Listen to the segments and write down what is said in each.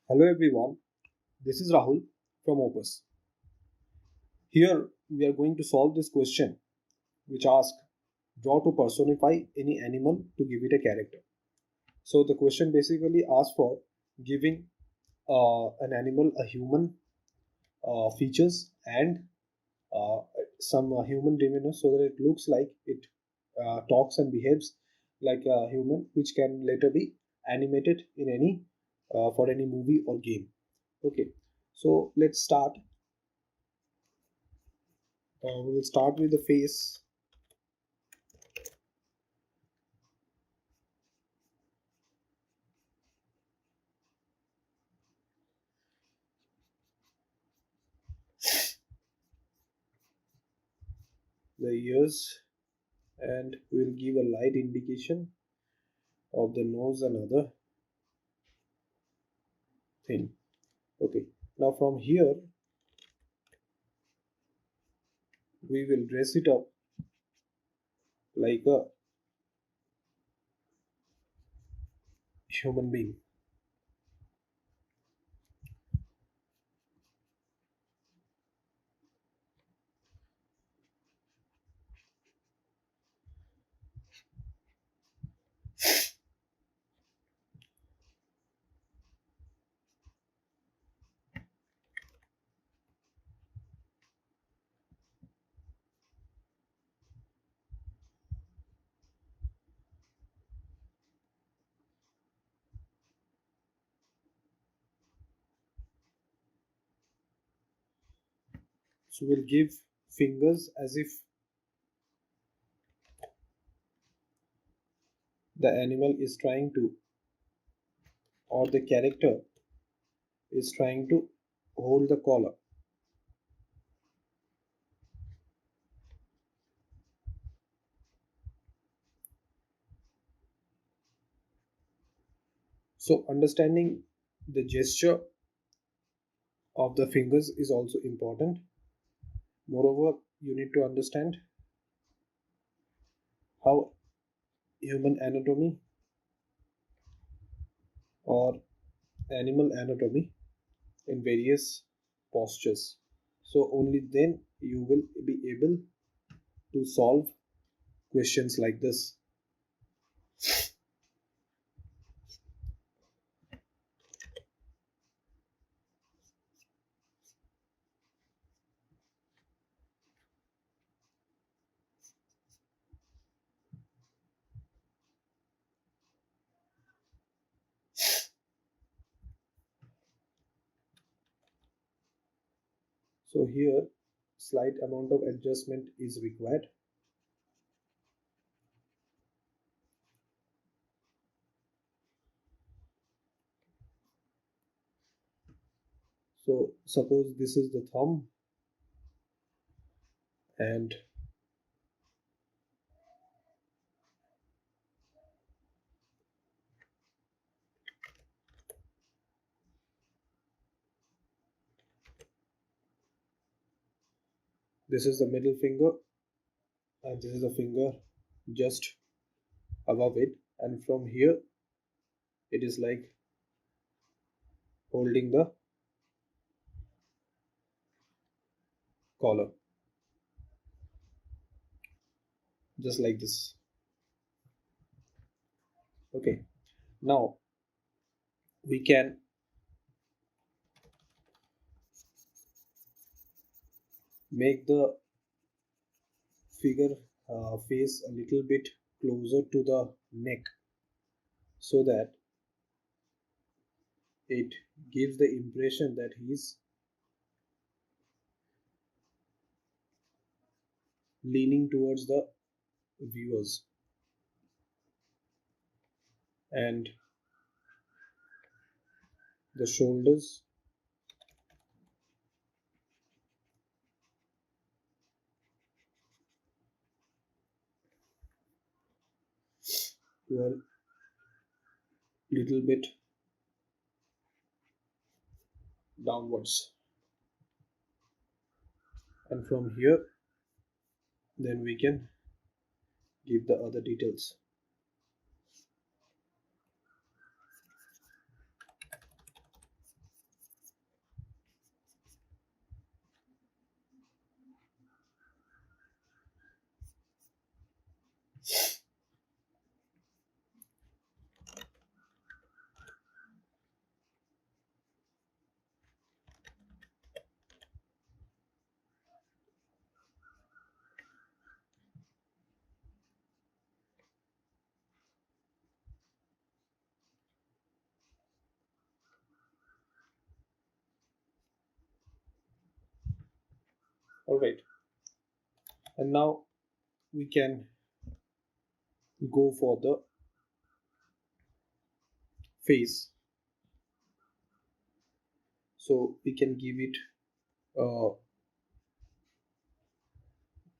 Hello everyone, this is Rahul from Opus. Here we are going to solve this question which asks draw to personify any animal to give it a character. So the question basically asks for giving an animal a human features and uh, some human demeanor so that it looks like it talks and behaves like a human, which can later be animated in any for any movie or game. Okay, so let's start. We will start with the face, the ears, and we will give a light indication of the nose and other thing. Okay, now from here we will dress it up like a human being. So we'll give fingers as if the animal is trying to, or the character is trying to hold the collar. So understanding the gesture of the fingers is also important. Moreover, you need to understand how human anatomy or animal anatomy in various postures. So only then you will be able to solve questions like this. So here slight amount of adjustment is required. So suppose this is the thumb and this is the middle finger and this is the finger just above it, and from here it is like holding the collar just like this. Okay, now we can make the figure face a little bit closer to the neck so that it gives the impression that he's leaning towards the viewers, and the shoulders were little bit downwards, and from here then we can give the other details. All right, and now we can go for the face. So we can give it a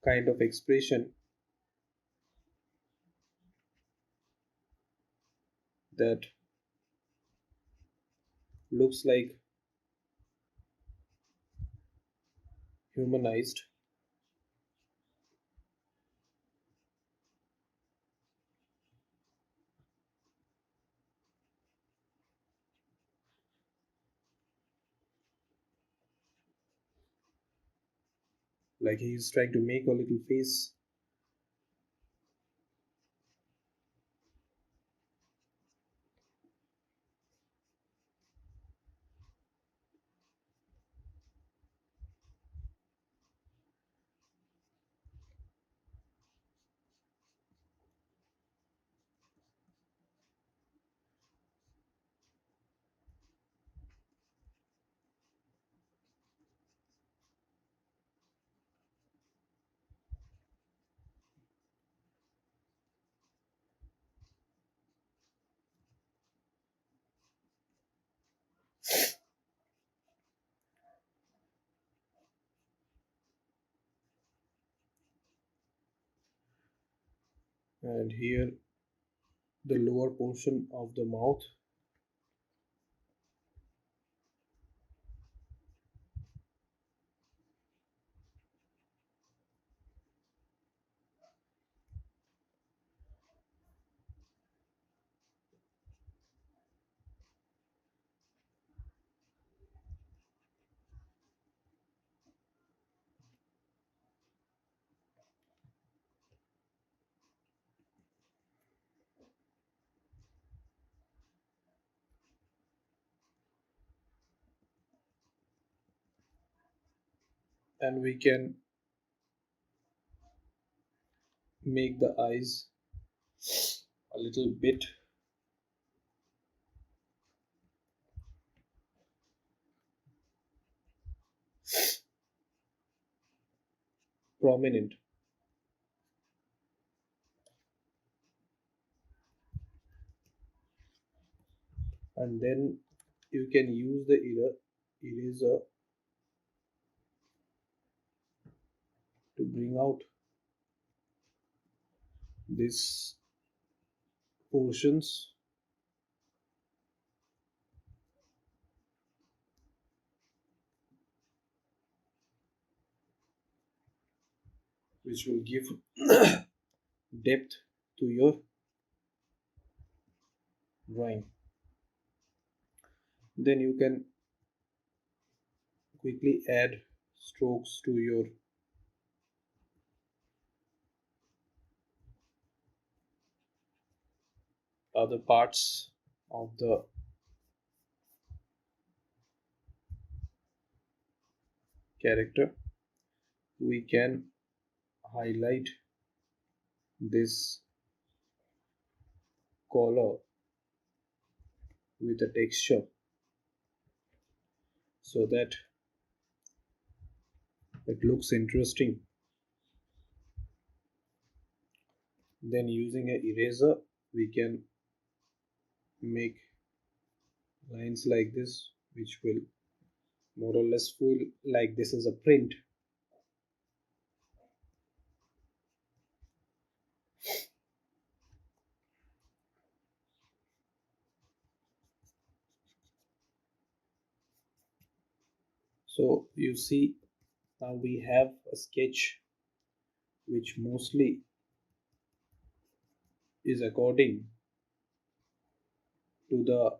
kind of expression that looks like humanized, like he's trying to make a little face. And here the lower portion of the mouth, and we can make the eyes a little bit prominent, and then you can use the eraser to bring out these portions which will give depth to your drawing. Then you can quickly add strokes to your other parts of the character. We can highlight this color with a texture so that it looks interesting. Then using an eraser we can make lines like this which will more or less feel like this is a print. So you see, now we have a sketch which mostly is according to the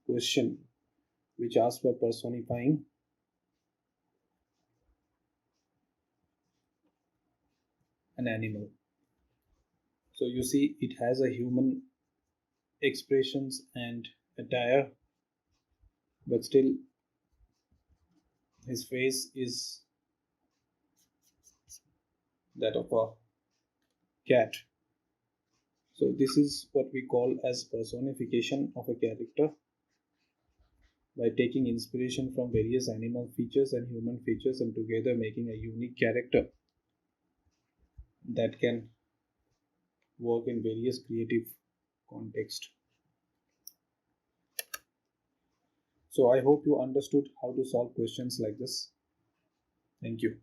question which asks for personifying an animal. So you see it has a human expressions and attire, but still his face is that of a cat. So this is what we call as personification of a character by taking inspiration from various animal features and human features and together making a unique character that can work in various creative contexts. So I hope you understood how to solve questions like this. Thank you.